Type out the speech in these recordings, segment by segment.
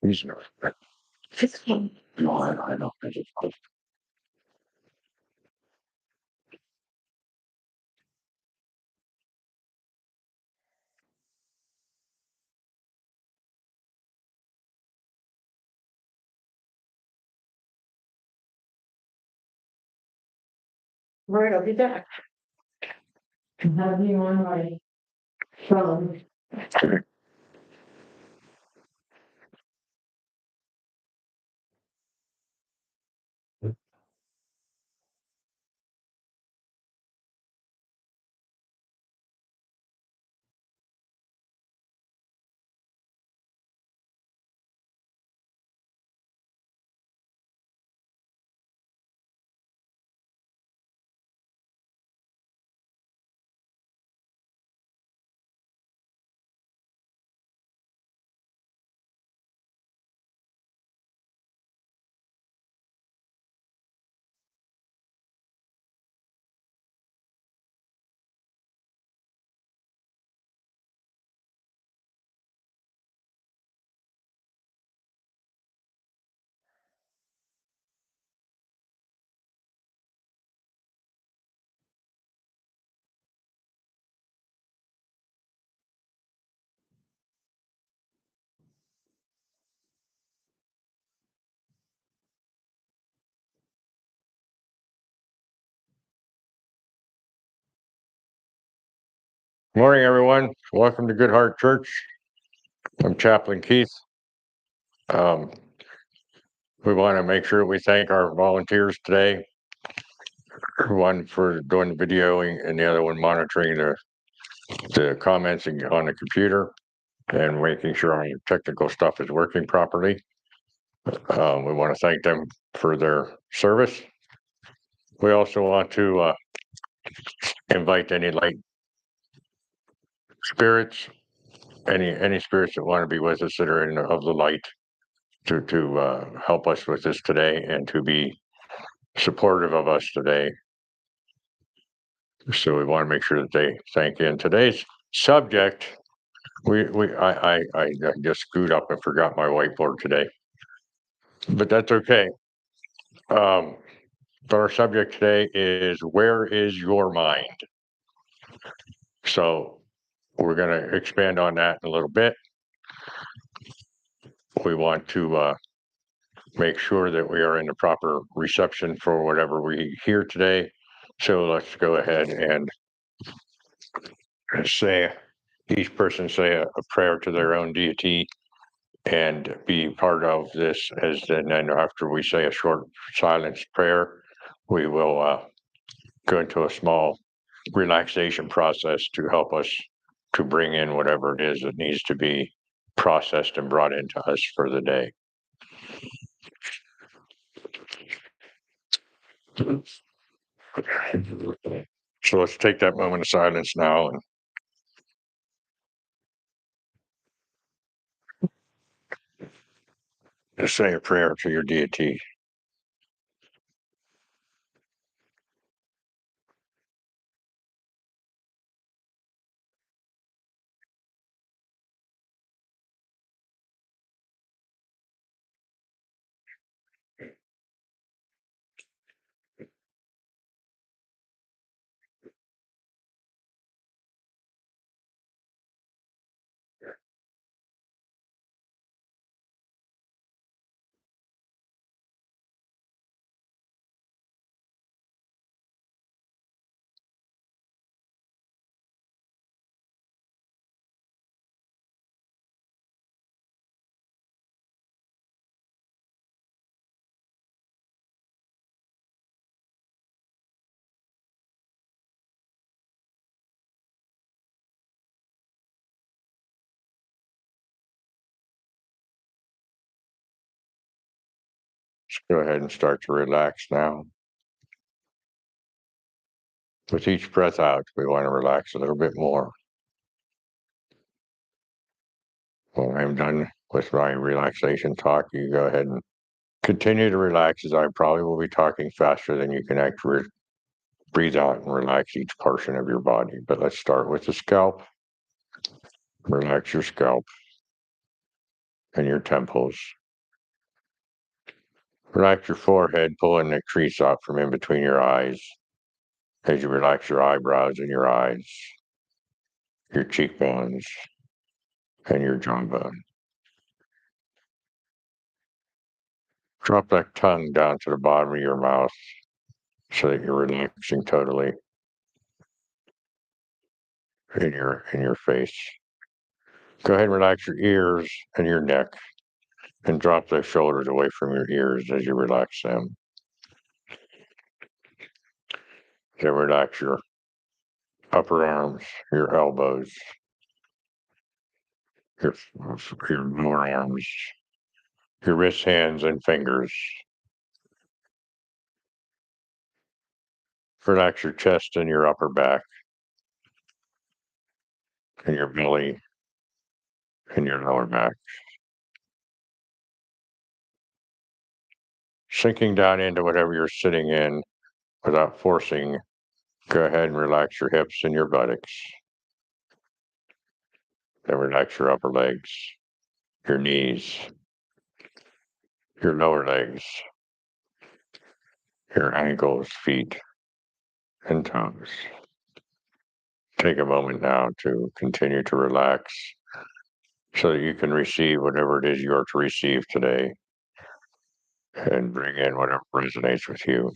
He's not. No, I don't. I just. Right, I'll be back. Have you on my phone? Morning, everyone. Welcome to Good Heart Church. I'm Chaplain Keith. Um, we want to make sure we thank our volunteers today. One for doing the videoing and the other one monitoring the comments on the computer and making sure our technical stuff is working properly. We want to thank them for their service. We also want to invite any light spirits, any spirits that want to be with us that are of the light to help us with this today and to be supportive of us today. So we want to make sure that they thank you. In today's subject, I just screwed up and forgot my whiteboard today, but that's okay. But our subject today is where is your mind? So we're going to expand on that in a little bit. We want to make sure that we are in the proper reception for whatever we hear today. So let's go ahead and say, each person say a prayer to their own deity and be part of this. And then after we say a short silence prayer, we will go into a small relaxation process to help us to bring in whatever it is that needs to be processed and brought into us for the day. So let's take that moment of silence now and say a prayer to your deity. Just go ahead and start to relax now. With each breath out, we want to relax a little bit more. When I'm done with my relaxation talk, you go ahead and continue to relax, as I probably will be talking faster than you can actually breathe out and relax each portion of your body. But let's start with the scalp. Relax your scalp and your temples. Relax your forehead, pulling the crease out from in between your eyes as you relax your eyebrows and your eyes, your cheekbones, and your jawbone. Drop that tongue down to the bottom of your mouth so that you're relaxing totally in your face. Go ahead and relax your ears and your neck and drop those shoulders away from your ears as you relax them. Then relax your upper arms, your elbows, your lower arms, your wrists, hands, and fingers. Relax your chest and your upper back and your belly and your lower back. Sinking down into whatever you're sitting in without forcing, go ahead and relax your hips and your buttocks. Then relax your upper legs, your knees, your lower legs, your ankles, feet, and toes. Take a moment now to continue to relax so that you can receive whatever it is you are to receive today and bring in whatever resonates with you.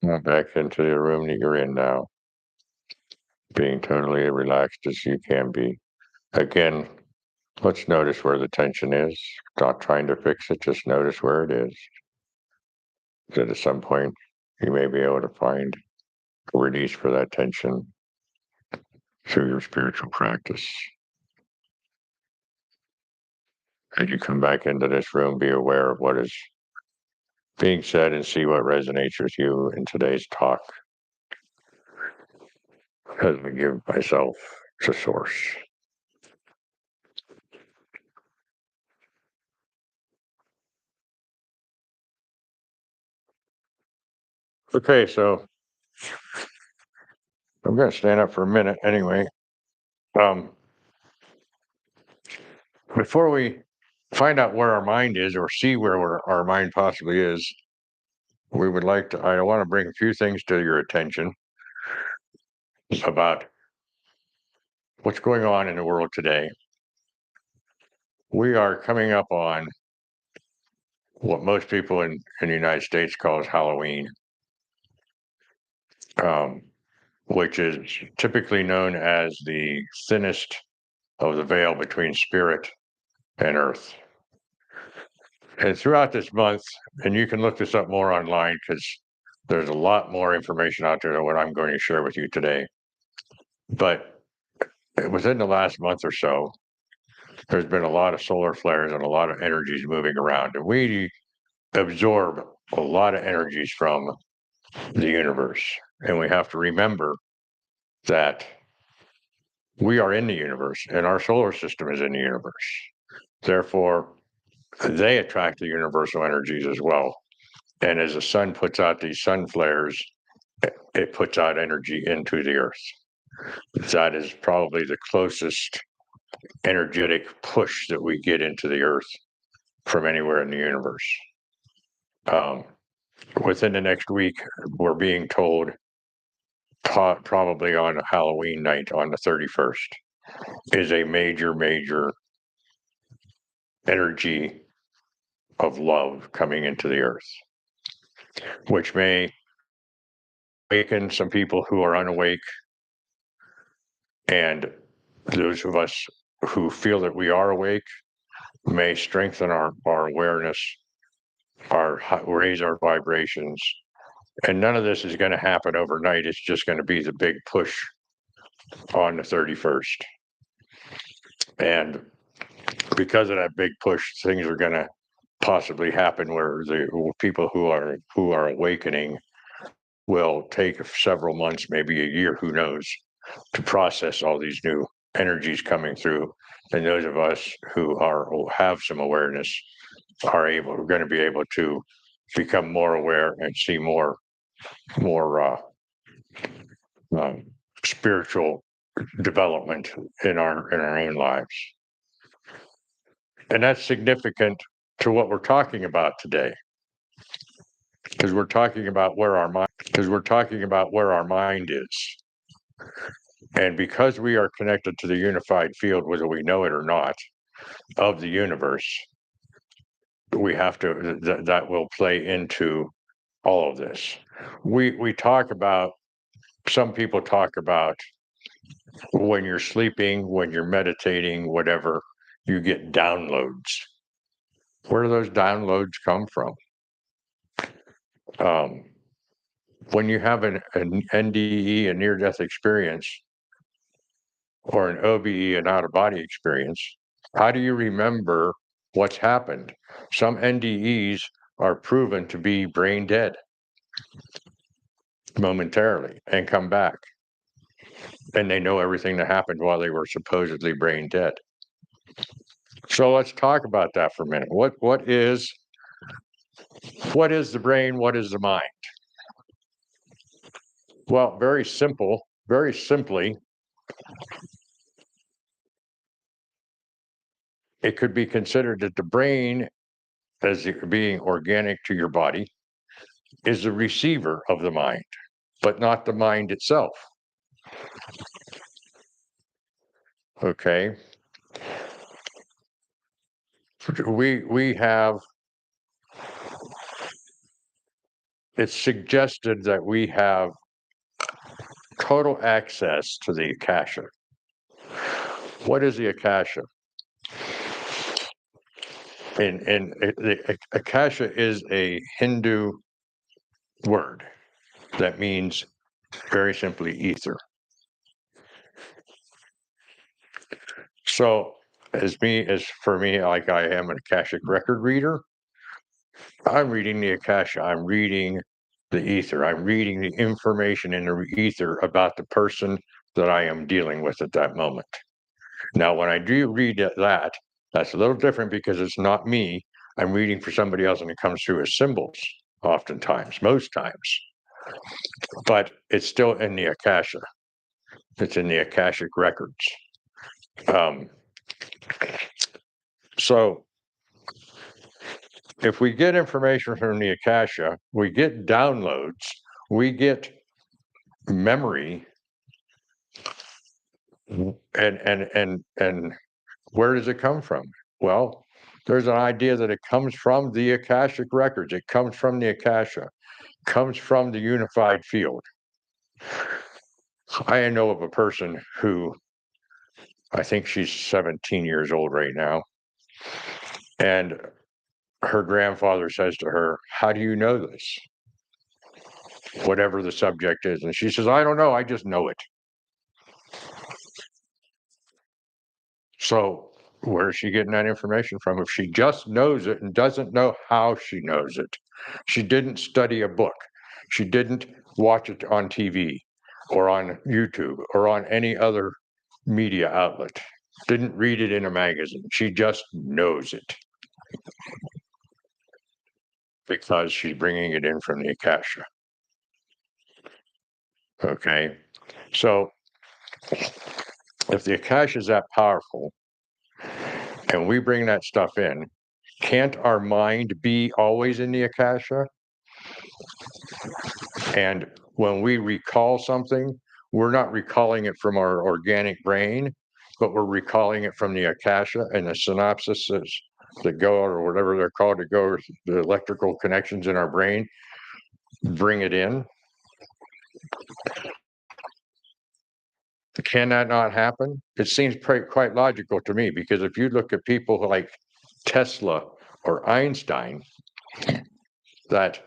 Now back into the room that you're in now, being totally relaxed as you can be. Again, let's notice where the tension is. Not trying to fix it, just notice where it is. That at some point you may be able to find a release for that tension through your spiritual practice. As you come back into this room, be aware of what is being said and see what resonates with you in today's talk. As I give myself to source. Okay, so I'm going to stand up for a minute anyway. Before we find out where our mind is or see where our mind possibly is, I want to bring a few things to your attention about what's going on in the world today. We are coming up on what most people in the United States calls Halloween, which is typically known as the thinnest of the veil between spirit and earth. And throughout this month, and you can look this up more online because there's a lot more information out there than what I'm going to share with you today. But within the last month or so, there's been a lot of solar flares and a lot of energies moving around. And we absorb a lot of energies from the universe. And we have to remember that we are in the universe and our solar system is in the universe. Therefore, they attract the universal energies as well. And as the sun puts out these sun flares, it puts out energy into the earth. That is probably the closest energetic push that we get into the earth from anywhere in the universe. Within the next week, we're being told, probably on Halloween night on the 31st, is a major energy of love coming into the earth, which may awaken some people who are unawake, and those of us who feel that we are awake may strengthen our awareness, raise our vibrations. And none of this is going to happen overnight. It's just going to be the big push on the 31st. And because of that big push, things are going to possibly happen where the people who are awakening will take several months, maybe a year, who knows, to process all these new energies coming through. And those of us who have some awareness we're going to be able to become more aware and see more spiritual development in our own lives. And that's significant to what we're talking about today, because we're talking about where our mind is. And because we are connected to the unified field, whether we know it or not, of the universe, we have to, that will play into all of this. We talk about, some people talk about when you're sleeping, when you're meditating, whatever, you get downloads. Where do those downloads come from? When you have an NDE, a near-death experience, or an OBE, an out-of-body experience, how do you remember what's happened? Some NDEs are proven to be brain dead momentarily and come back. And they know everything that happened while they were supposedly brain dead. So let's talk about that for a minute. What is the brain? What is the mind? Well, very simply, it could be considered that the brain, as being organic to your body, is the receiver of the mind, but not the mind itself. Okay. We have, it's suggested that we have total access to the Akasha. What is the Akasha? And the Akasha is a Hindu word that means, very simply, ether. So as for me, like I am an Akashic record reader, I'm reading the Akasha. I'm reading the ether. I'm reading the information in the ether about the person that I am dealing with at that moment. Now, when I do read that, that's a little different because it's not me. I'm reading for somebody else, and it comes through as symbols, oftentimes, most times. But it's still in the Akasha. It's in the Akashic records. So if we get information from the Akasha, we get downloads, we get memory, and where does it come from? Well, there's an idea that it comes from the Akashic records. It comes from the Akasha, comes from the unified field. I know of a person who, I think she's 17 years old right now, and her grandfather says to her, "How do you know this?" Whatever the subject is. And she says, "I don't know, I just know it." So where is she getting that information from? If she just knows it and doesn't know how she knows it, she didn't study a book, she didn't watch it on TV or on YouTube or on any other media outlet, didn't read it in a magazine, she just knows it because she's bringing it in from the Akasha. Okay, so if the Akasha is that powerful, and we bring that stuff in, can't our mind be always in the Akasha? And when we recall something, we're not recalling it from our organic brain, but we're recalling it from the Akasha and the synapses that go, or whatever they're called, to go, the electrical connections in our brain, bring it in. Can that not happen? It seems quite logical to me, because if you look at people like Tesla or Einstein that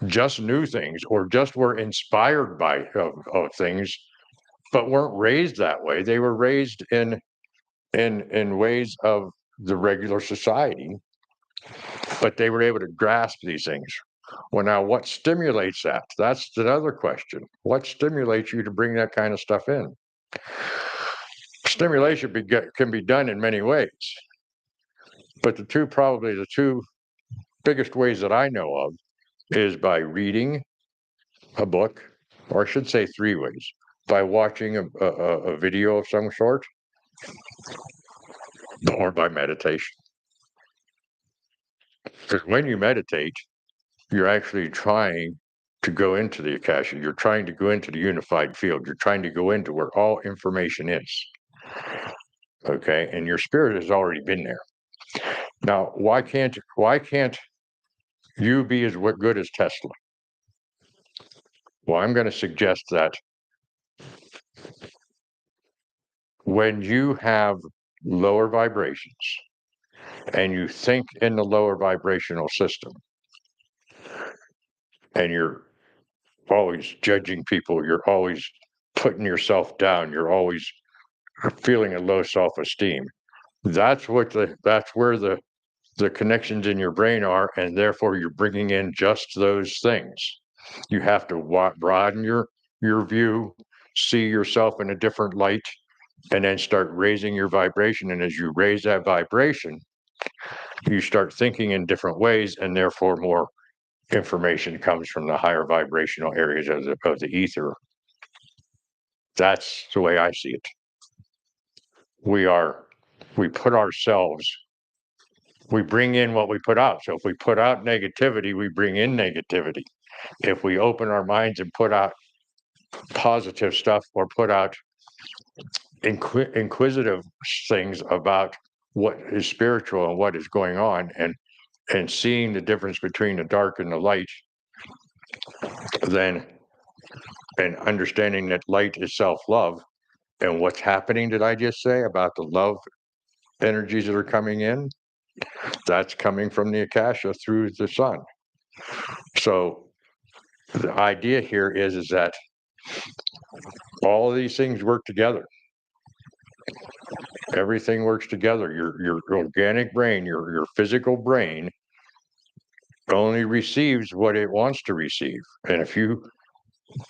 just knew things or just were inspired by of things, but weren't raised that way. They were raised in ways of the regular society, but they were able to grasp these things. Well, now what stimulates that? That's another question. What stimulates you to bring that kind of stuff in? Stimulation can be done in many ways, but probably the two biggest ways that I know of is by reading a book, or I should say three ways: by watching a video of some sort, or by meditation. Because when you meditate, you're actually trying to go into the Akasha. You're trying to go into the unified field. You're trying to go into where all information is. Okay, and your spirit has already been there. Now, why can't you be as good as Tesla? Well, I'm going to suggest that when you have lower vibrations and you think in the lower vibrational system, and you're always judging people, you're always putting yourself down, you're always feeling a low self-esteem, that's where the connections in your brain are, and therefore you're bringing in just those things. You have to broaden your view, see yourself in a different light, and then start raising your vibration. And as you raise that vibration, you start thinking in different ways, and therefore more information comes from the higher vibrational areas of the ether. That's the way I see it. We put ourselves, we bring in what we put out. So if we put out negativity, we bring in negativity. If we open our minds and put out positive stuff, or put out inquisitive things about what is spiritual and what is going on, and seeing the difference between the dark and the light, then, and understanding that light is self-love, and what's happening, did I just say, about the love energies that are coming in, that's coming from the Akasha through the sun. So the idea here is that all of these things work together. Everything works together. Your organic brain, your physical brain, only receives what it wants to receive. And if you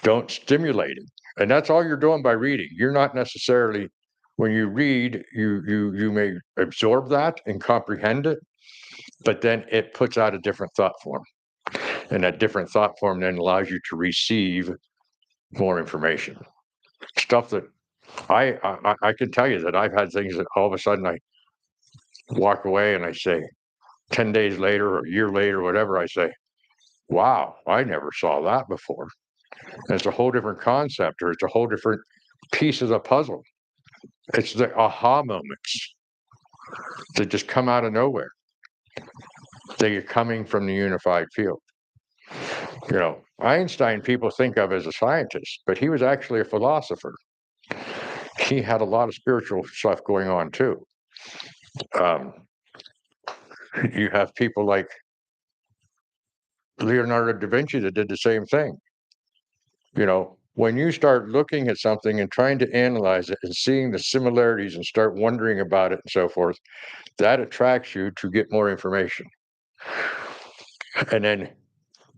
don't stimulate it, and that's all you're doing by reading, you're not necessarily, when you read, you may absorb that and comprehend it, but then it puts out a different thought form. And that different thought form then allows you to receive more information. Stuff that I can tell you that I've had things that all of a sudden I walk away and I say, 10 days later or a year later, whatever, I say, wow, I never saw that before. And it's a whole different concept, or it's a whole different piece of the puzzle. It's the aha moments that just come out of nowhere. They are coming from the unified field. You know, Einstein, people think of as a scientist, but he was actually a philosopher. He had a lot of spiritual stuff going on too. You have people like Leonardo da Vinci that did the same thing. You know, when you start looking at something and trying to analyze it and seeing the similarities and start wondering about it and so forth, that attracts you to get more information. And then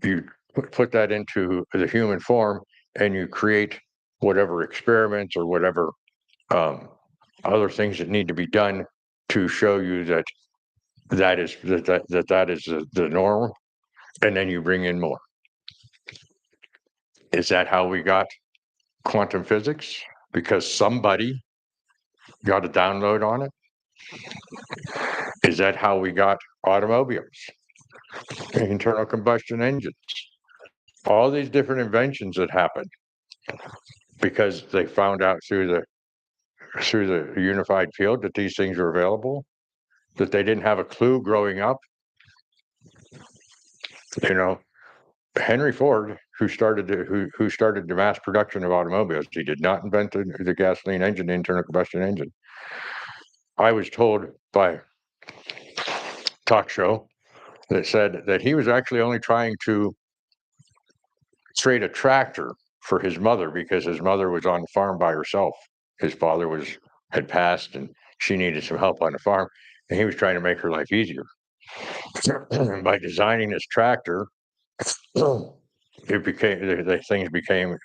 you put that into the human form, and you create whatever experiments or whatever other things that need to be done to show you that that is the norm, and then you bring in more. Is that how we got quantum physics? Because somebody got a download on it? Is that how we got automobiles, internal combustion engines, all these different inventions that happened because they found out through the unified field that these things were available, that they didn't have a clue growing up? You know, Henry Ford, who started the mass production of automobiles, he did not invent the gasoline engine, the internal combustion engine. I was told by a talk show that said that he was actually only trying to trade a tractor for his mother because his mother was on the farm by herself. His father had passed and she needed some help on the farm, and he was trying to make her life easier. By designing this tractor, the things became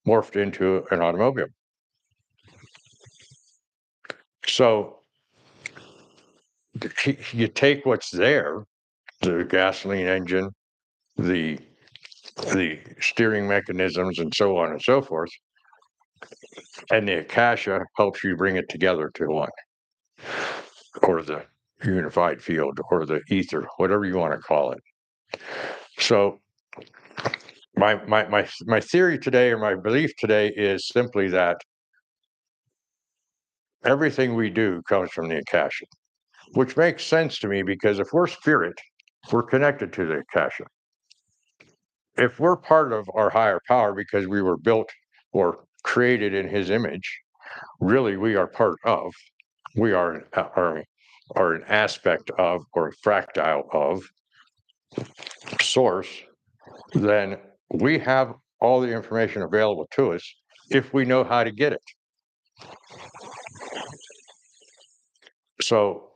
morphed into an automobile. So you take what's there, the gasoline engine, the steering mechanisms, and so on and so forth, and the Akasha helps you bring it together to one, or the unified field, or the ether, whatever you want to call it. So my theory today, or my belief today, is simply that everything we do comes from the Akasha, which makes sense to me because if we're spirit, we're connected to the Akasha. If we're part of our higher power because we were built or created in his image, really we are part of, we are an aspect of, or a fractile of source, then we have all the information available to us if we know how to get it. So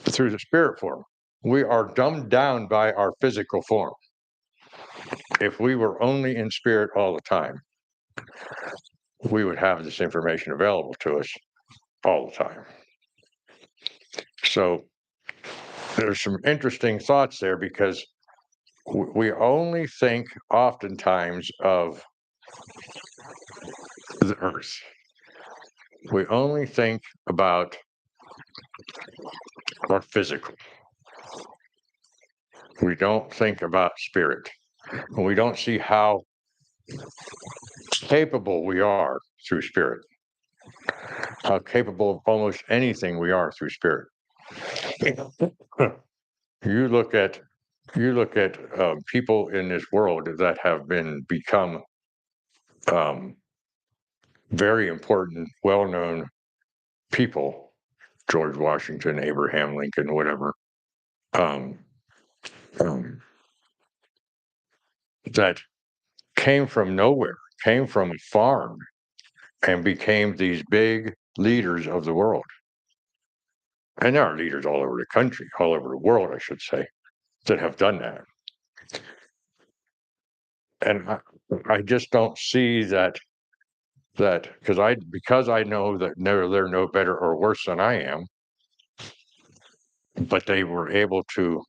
through the spirit form, we are dumbed down by our physical form. If we were only in spirit all the time, we would have this information available to us all the time. So there's some interesting thoughts there because we only think oftentimes of the earth. We only think about our physical. We don't think about spirit. And we don't see how capable we are through spirit, how capable of almost anything we are through spirit. You look at people in this world that have become very important, well-known people, George Washington, Abraham Lincoln, whatever, that came from nowhere, came from a farm, and became these big leaders of the world. And there are leaders all over the country, all over the world, I should say, that have done that. And I just don't see that because I know that they're no better or worse than I am, but they were able to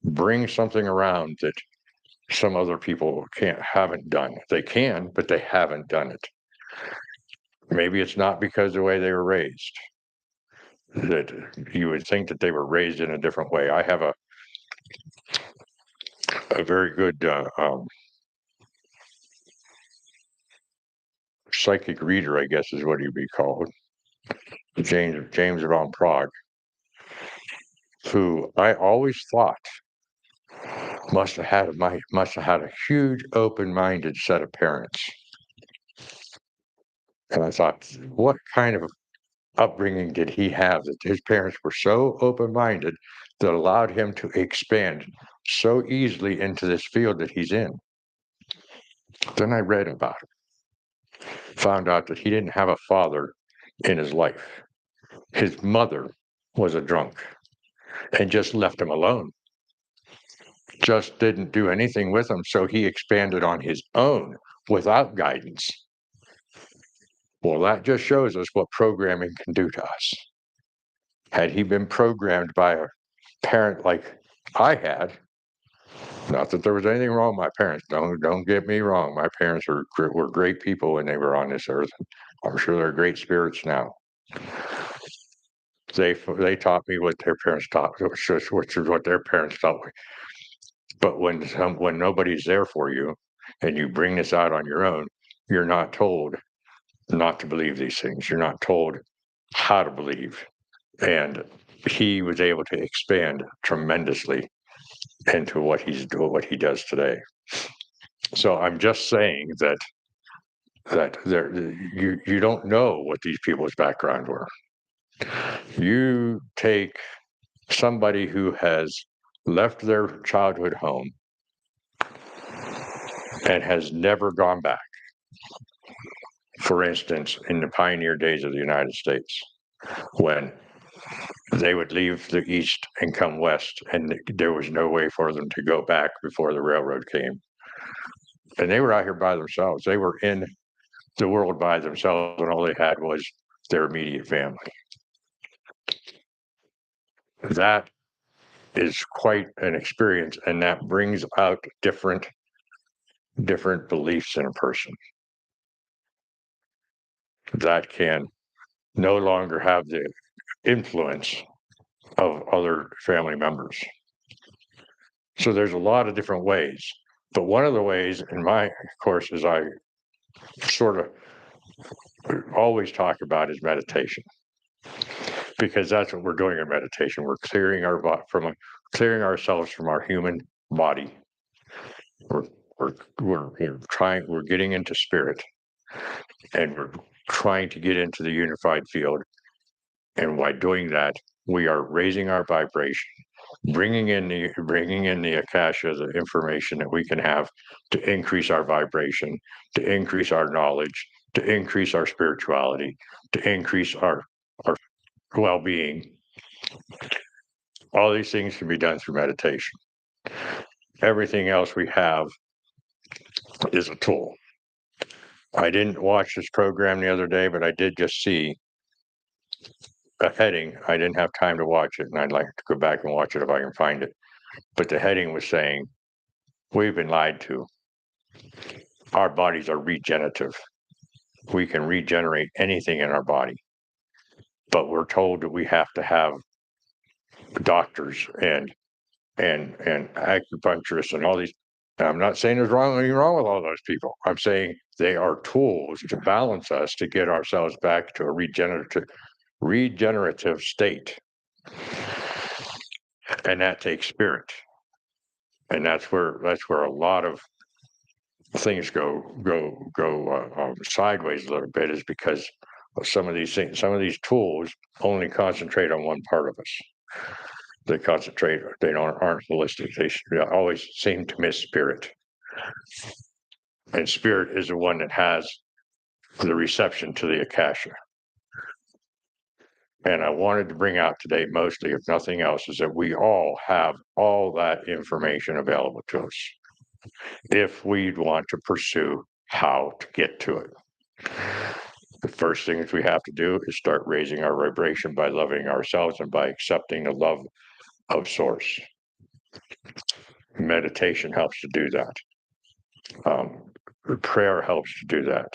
bring something around that some other people haven't done. They can, but they haven't done it. Maybe it's not because of the way they were raised. That you would think that they were raised in a different way. I have a very good psychic reader, I guess is what he'd be called, James von Prague, who I always thought must have had a huge open-minded set of parents. And I thought, what kind of upbringing did he have that his parents were so open-minded that allowed him to expand so easily into this field that he's in? Then I read about it, found out that he didn't have a father in his life. His mother was a drunk and just left him alone. Just didn't do anything with him, so he expanded on his own without guidance. Well, that just shows us what programming can do to us. Had he been programmed by a parent like I had, not that there was anything wrong with my parents, don't get me wrong, my parents were great people when they were on this earth. I'm sure they're great spirits now. They taught me what their parents taught, which is what their parents taught me. But when nobody's there for you, and you bring this out on your own, you're not told not to believe these things. You're not told how to believe. And he was able to expand tremendously into what he does today. So I'm just saying that you don't know what these people's background were. You take somebody who has left their childhood home and has never gone back. For instance, in the pioneer days of the United States, when they would leave the east and come west, and there was no way for them to go back before the railroad came. And they were out here by themselves. They were in the world by themselves, and all they had was their immediate family. That is quite an experience, and that brings out different beliefs in a person that can no longer have the influence of other family members. So there's a lot of different ways, but one of the ways in my course is I sort of always talk about is meditation, because that's what we're doing in meditation. We're clearing clearing ourselves from our human body. We're getting into spirit, and we're trying to get into the unified field. And by doing that, we are raising our vibration, bringing in the akasha, the information that we can have to increase our vibration, to increase our knowledge, to increase our spirituality, to increase our well-being. All these things can be done through meditation. Everything else we have is a tool. I didn't watch this program the other day, but I did just see a heading. I didn't have time to watch it, and I'd like to go back and watch it if I can find it. But the heading was saying, we've been lied to. Our bodies are regenerative. We can regenerate anything in our body. But we're told that we have to have doctors and acupuncturists and all these. I'm not saying there's anything wrong with all those people. I'm saying they are tools to balance us to get ourselves back to a regenerative state. And that takes spirit. And that's where a lot of things go sideways a little bit, is because some of these tools only concentrate on one part of us. They aren't holistic. They always seem to miss spirit. And spirit is the one that has the reception to the akasha. And I wanted to bring out today, mostly, if nothing else, is that we all have all that information available to us if we want to pursue how to get to it. The first things we have to do is start raising our vibration by loving ourselves and by accepting the love of Source. Meditation helps to do that. Prayer helps to do that.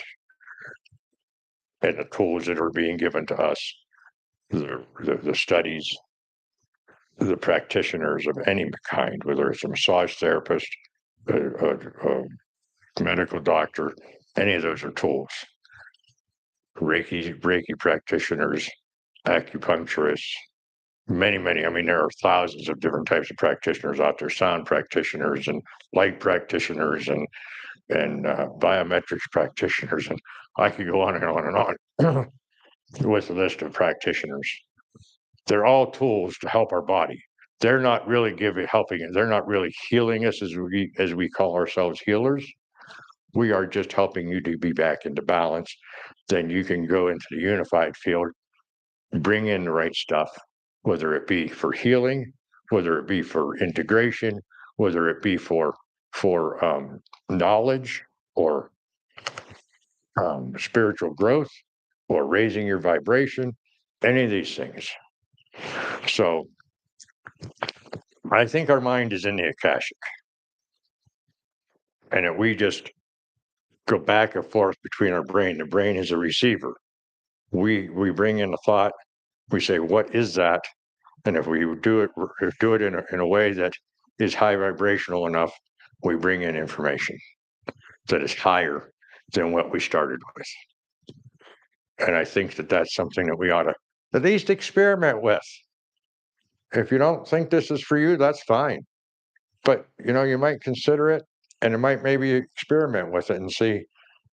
And the tools that are being given to us, the studies, the practitioners of any kind, whether it's a massage therapist, a medical doctor, any of those are tools. Reiki practitioners, acupuncturists, many. I mean, there are thousands of different types of practitioners out there: sound practitioners and light practitioners and biometrics practitioners, and I could go on and on and on with a list of practitioners. They're all tools to help our body. They're not really helping it. They're not really healing us as we call ourselves healers. We are just helping you to be back into balance. Then you can go into the unified field, bring in the right stuff, whether it be for healing, whether it be for integration, whether it be for knowledge or spiritual growth or raising your vibration, any of these things. So I think our mind is in the Akashic, and that we just go back and forth between our brain. The brain is a receiver. We bring in a thought, We say, what is that? And if we do it in a way that is high vibrational enough, we bring in information that is higher than what we started with. And I think that that's something that we ought to at least experiment with. If you don't think this is for you, that's fine. But you might consider it, and you might maybe experiment with it and see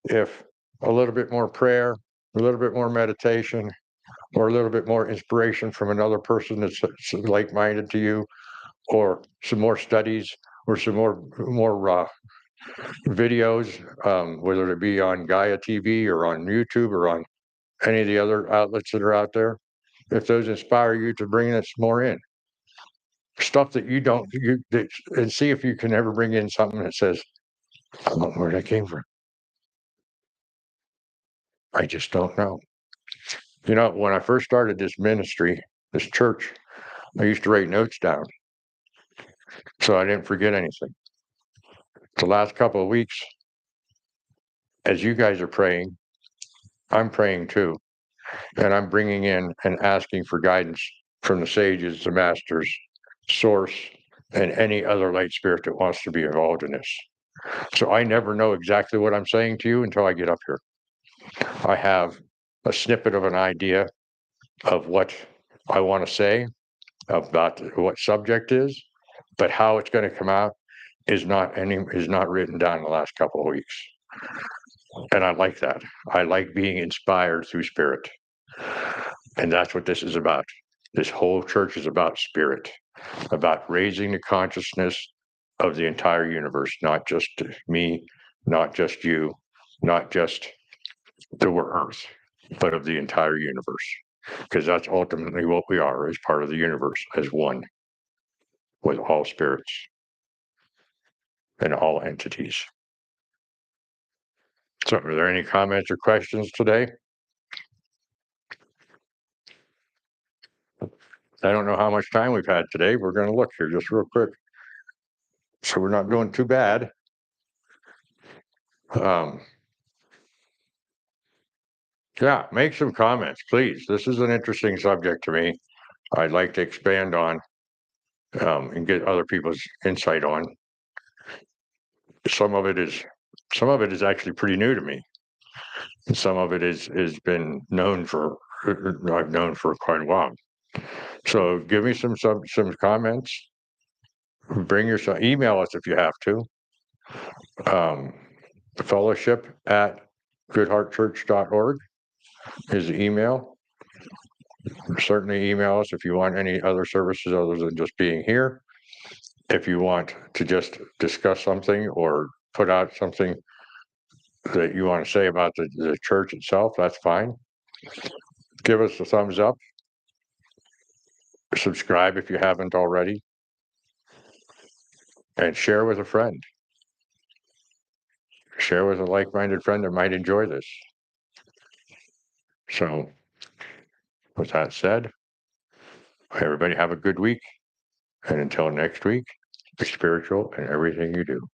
if a little bit more prayer, a little bit more meditation, or a little bit more inspiration from another person that's like-minded to you, or some more studies, or some more videos, whether it be on Gaia TV or on YouTube or on any of the other outlets that are out there, if those inspire you to bring this more in. Stuff that you don't, and see if you can ever bring in something that says, I don't know where that came from. I just don't know. When I first started this ministry, this church, I used to write notes down so I didn't forget anything. The last couple of weeks, as you guys are praying, I'm praying too. And I'm bringing in and asking for guidance from the sages, the masters, source, and any other light spirit that wants to be involved in this. So I never know exactly what I'm saying to you until I get up here. I have a snippet of an idea of what I want to say about what subject is, but how it's going to come out is not written down in the last couple of weeks. And I like that. I like being inspired through spirit. And that's what this is about. This whole church is about spirit, about raising the consciousness of the entire universe, not just me, not just you, not just the earth, but of the entire universe. Because that's ultimately what we are, as part of the universe, as one with all spirits and all entities. So are there any comments or questions today? I don't know how much time we've had today. We're going to look here just real quick. So we're not doing too bad. Yeah, make some comments, please. This is an interesting subject to me. I'd like to expand on and get other people's insight on. Some of it is actually pretty new to me. And some of it is been known for I've known for quite a while. So give me some comments. Bring your email us if you have to. fellowship@goodheartchurch.org is the email. Certainly email us if you want any other services other than just being here. If you want to just discuss something or put out something that you want to say about the church itself, that's fine. Give us a thumbs up. Subscribe if you haven't already. And share with a friend. Share with a like-minded friend that might enjoy this. So, with that said, everybody have a good week. And until next week, be spiritual in everything you do.